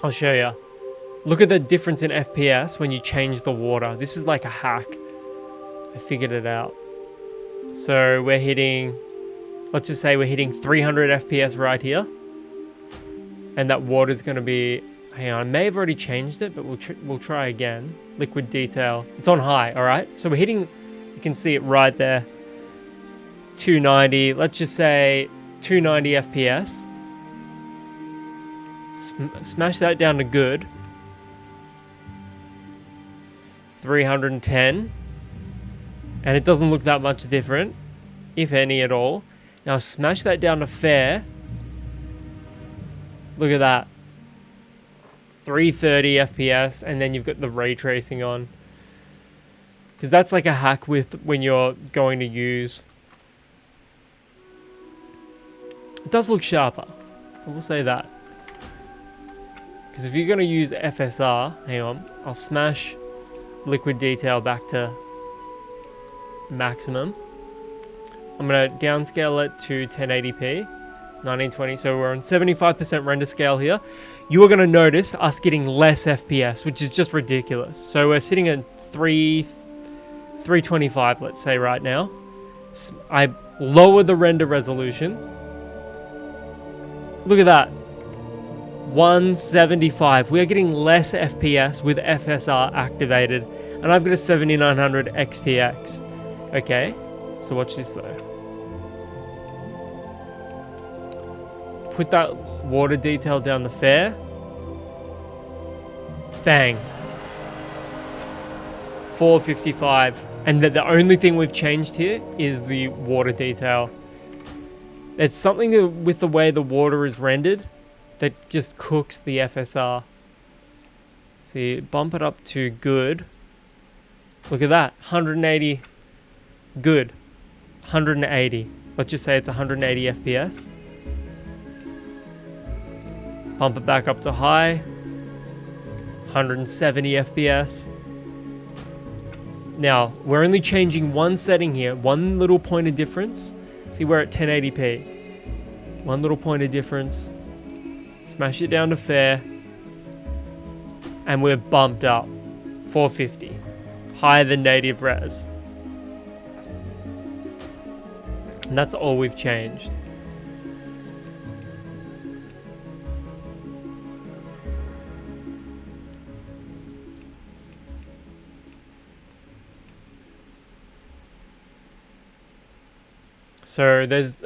I'll show you. Look at the difference in FPS when you change the water. This is like a hack. I figured it out. So we're hitting, let's just say we're hitting 300 FPS right here. And that water's going to be, hang on, I may have already changed it, but we'll try again. Liquid detail. It's on high, all right? So we're hitting, you can see it right there. 290, let's just say 290 FPS. Smash that down to good. 310. And it doesn't look that much different, if any at all. Now smash that down to fair. Look at that. 330 FPS, and then you've got the ray tracing on. Because that's like a hack with when you're going to use. It does look sharper. I will say that. Because if you're going to use FSR, hang on, I'll smash liquid detail back to maximum. I'm going to downscale it to 1080p, 1920. So we're on 75% render scale here. You are going to notice us getting less FPS, which is just ridiculous. So we're sitting at 325, let's say right now. I lower the render resolution. Look at that. 175. We are getting less FPS with FSR activated. And I've got a 7900 XTX. Okay, so watch this though. Put that water detail down the fair. Bang. 455. And the only thing we've changed here is the water detail. It's something with the way the water is rendered that just cooks the FSR. See, bump it up to good. Look at that, 180, good, 180. Let's just say it's 180 FPS. Bump it back up to high, 170 FPS. Now, we're only changing one setting here, one little point of difference. See, we're at 1080p. One little point of difference. Smash it down to fair. And we're bumped up. 450. Higher than native res. And that's all we've changed. So there's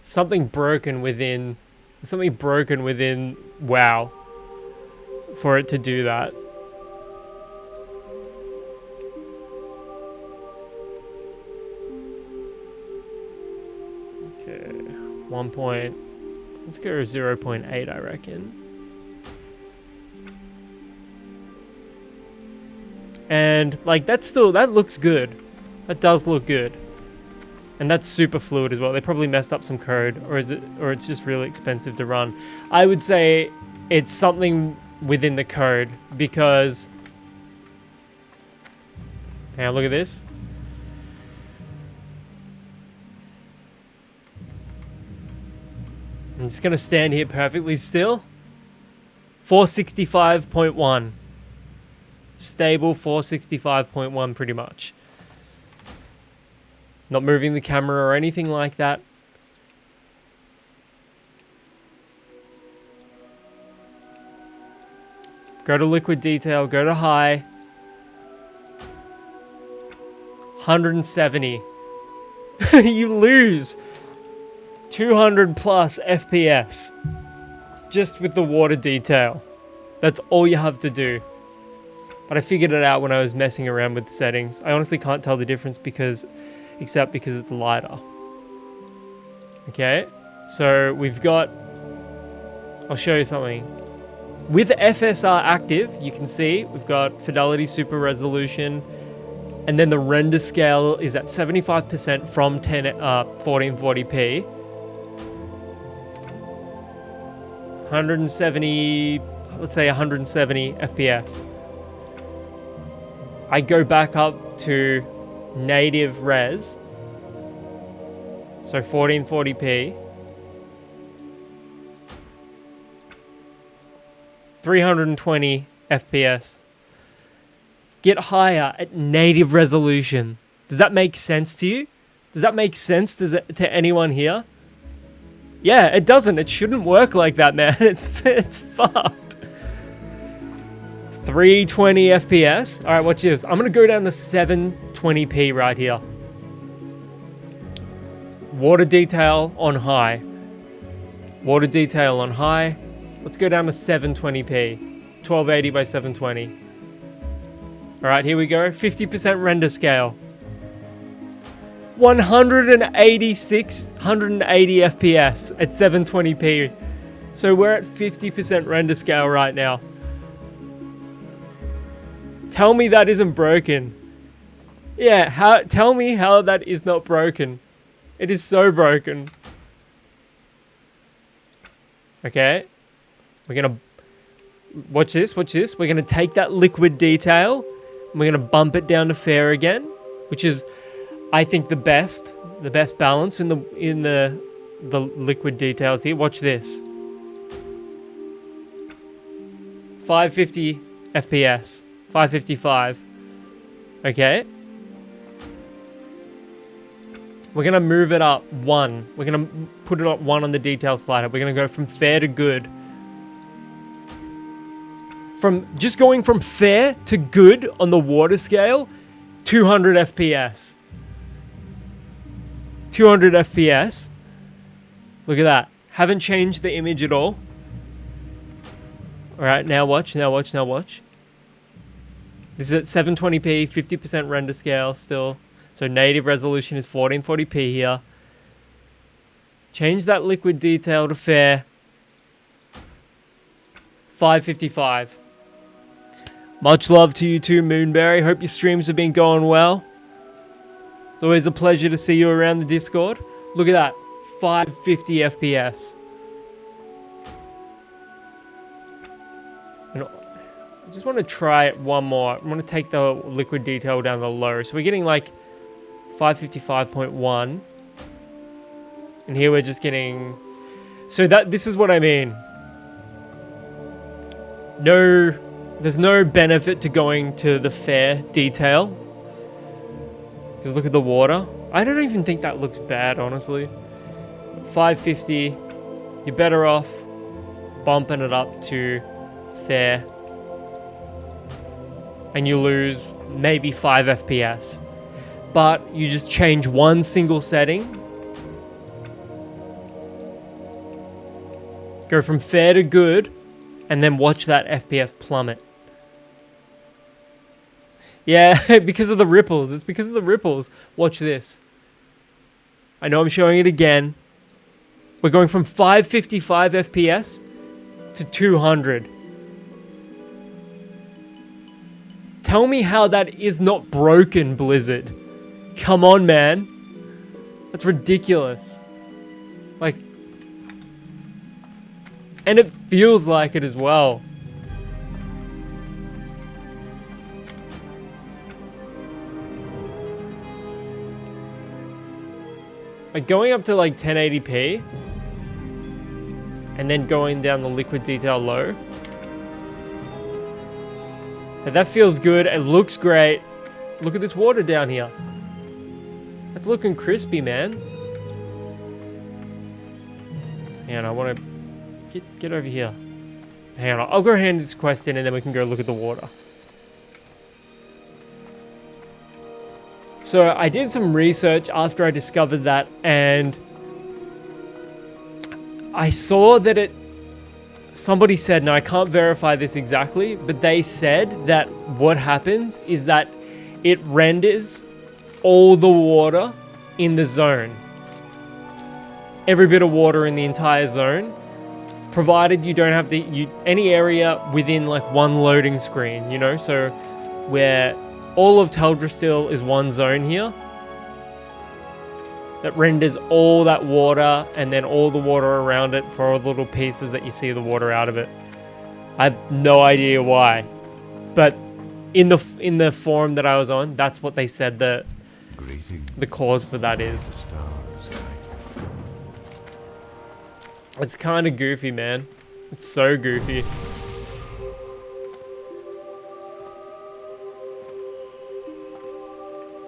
something broken within WoW for it to do that. Okay, let's go 0.8, I reckon. And like that looks good. That does look good. And that's super fluid as well. They probably messed up some code, or it's just really expensive to run. I would say it's something within the code because, now look at this. I'm just gonna stand here perfectly still. 465.1. Stable 465.1 pretty much. Not moving the camera or anything like that. Go to liquid detail, go to high. 170. You lose 200 plus FPS just with the water detail. That's all you have to do. But I figured it out when I was messing around with the settings. I honestly can't tell the difference except because it's lighter. Okay, so we've got, I'll show you something. With FSR active, you can see we've got Fidelity Super Resolution, and then the render scale is at 75% from 1440p. 170, let's say 170 FPS. I go back up to native res, so 1440p, 320 FPS. Get higher at native resolution. Does that make sense to you? Does that make sense to anyone here? Yeah, it doesn't. It shouldn't work like that, man. It's fucked. 320 FPS. All right, watch this. I'm going to go down to 720p right here. Water detail on high. Water detail on high. Let's go down to 720p. 1280 by 720. All right, here we go. 50% render scale. 180 FPS at 720p. So we're at 50% render scale right now. Tell me that isn't broken. Yeah, tell me how that is not broken. It is so broken. Okay. We're gonna watch this, watch this. We're gonna take that liquid detail and we're gonna bump it down to fair again, which is, I think, the best balance in the liquid details here. Watch this. 550 FPS. 555. Okay. We're going to move it up 1. We're going to put it up 1 on the detail slider. We're going to go from fair to good. Just going from fair to good on the water scale, 200 FPS. 200 FPS. Look at that. Haven't changed the image at all. All right, now watch, now watch, now watch. This is at 720p, 50% render scale still. So native resolution is 1440p here. Change that liquid detail to fair. 555. Much love to you too, Moonberry. Hope your streams have been going well. It's always a pleasure to see you around the Discord. Look at that. 550 FPS. I just want to try it one more. I'm going to take the liquid detail down to low. So we're getting like 555.1. And here we're just getting... So this is what I mean. There's no benefit to going to the fair detail. Because look at the water. I don't even think that looks bad, honestly. 550, you're better off bumping it up to fair. And you lose maybe 5 FPS. But you just change one single setting. Go from fair to good. And then watch that FPS plummet. Yeah, because of the ripples. It's because of the ripples. Watch this. I know I'm showing it again. We're going from 555 FPS to 200. Tell me how that is not broken, Blizzard. Come on, man. That's ridiculous. Like... And it feels like it as well. Like going up to like 1080p and then going down the liquid detail low. And that feels good. It looks great. Look at this water down here. That's looking crispy, man. And I want to get over here. Hang on, I'll go hand this quest in and then we can go look at the water. So I did some research after I discovered that, and I saw that somebody said, now I can't verify this exactly, but they said that what happens is that it renders all the water in the zone. Every bit of water in the entire zone. Provided you don't have any area within like one loading screen, you know, so where all of Teldrassil is one zone here that renders all that water and then all the water around it for all the little pieces that you see the water out of it. I have no idea why, but in the forum that I was on, that's what they said that the cause for that is. It's kind of goofy, man. It's so goofy.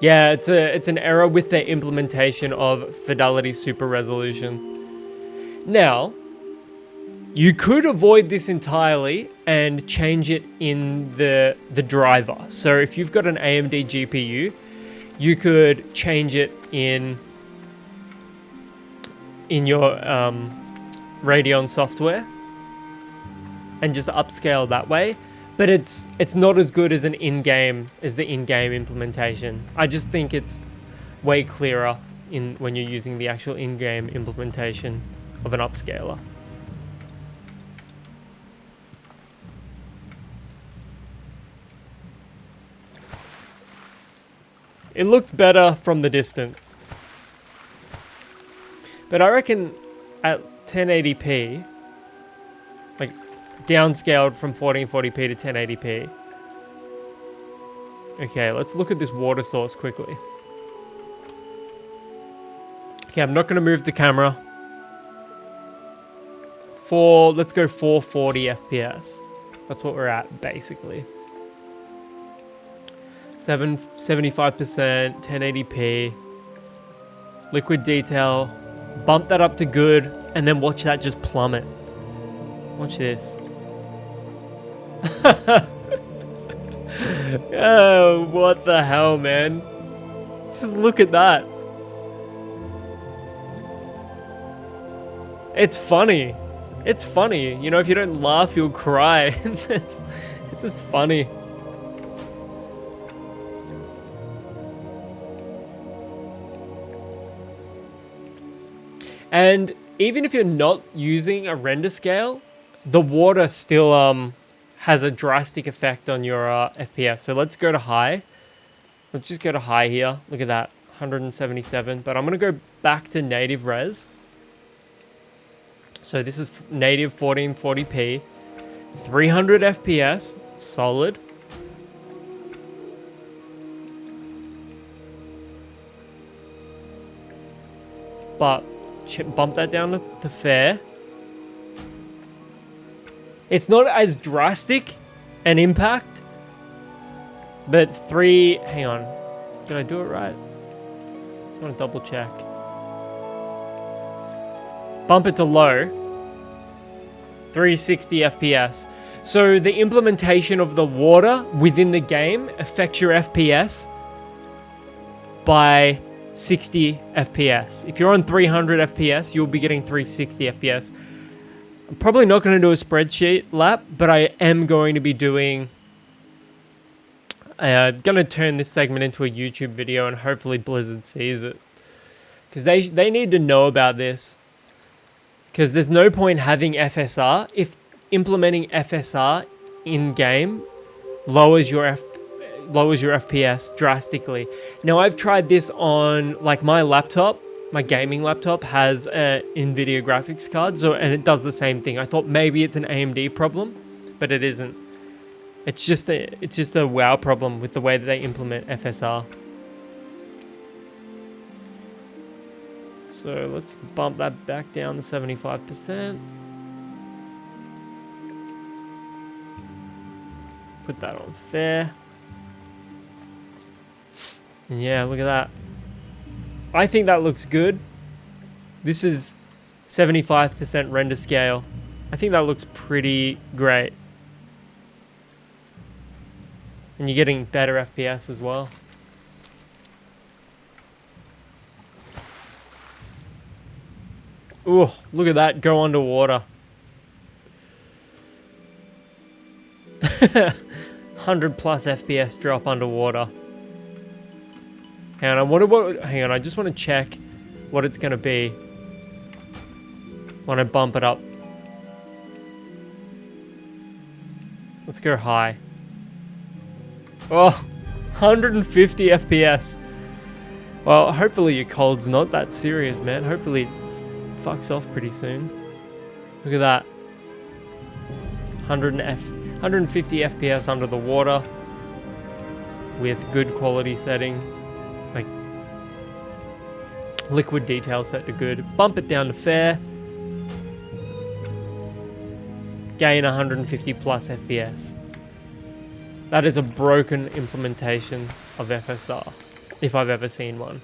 Yeah, it's an error with the implementation of Fidelity Super Resolution. Now, you could avoid this entirely and change it in the driver. So if you've got an AMD GPU, you could change it in your Radeon software and just upscale that way. But it's not as good as the in-game implementation. I just think it's way clearer when you're using the actual in-game implementation of an upscaler. It looked better from the distance. But I reckon at 1080p, like downscaled from 1440p to 1080p. Okay, let's look at this water source quickly. Okay, I'm not going to move the camera. Let's go 440 FPS. That's what we're at, basically. 75%, 1080p. Liquid detail. Bump that up to good, and then watch that just plummet. Watch this. Oh, what the hell, man? Just look at that. It's funny. It's funny. You know, if you don't laugh, you'll cry. It's just funny. And even if you're not using a render scale, the water still has a drastic effect on your FPS. So let's go to high. Let's just go to high here. Look at that, 177. But I'm going to go back to native res. So this is native 1440p, 300 FPS, solid. But bump that down to fair. It's not as drastic an impact, but hang on, did I do it right? Just want to double check. Bump it to low, 360 FPS. So the implementation of the water within the game affects your FPS by 60 FPS. If you're on 300 FPS, you'll be getting 360 FPS. I'm probably not going to do a spreadsheet lap, but I am going to be doing... I'm going to turn this segment into a YouTube video, and hopefully Blizzard sees it. Because they need to know about this. Because there's no point having FSR if implementing FSR in-game lowers your FPS drastically. Now, I've tried this on, like, my laptop. My gaming laptop has an NVIDIA graphics card, and it does the same thing. I thought maybe it's an AMD problem, but it isn't. It's just a WoW problem with the way that they implement FSR. So let's bump that back down to 75%. Put that on fair. And yeah, look at that. I think that looks good. This is 75% render scale. I think that looks pretty great. And you're getting better FPS as well. Ooh, look at that go underwater. 100 plus FPS drop underwater. Hang on, I just want to check what it's going to be when I bump it up. Let's go high. Oh, 150 FPS. Well, hopefully your cold's not that serious, man. Hopefully it fucks off pretty soon. Look at that. 150 FPS under the water with good quality setting. Like liquid detail set to good. Bump it down to fair. Gain 150 plus FPS. That is a broken implementation of FSR. if I've ever seen one.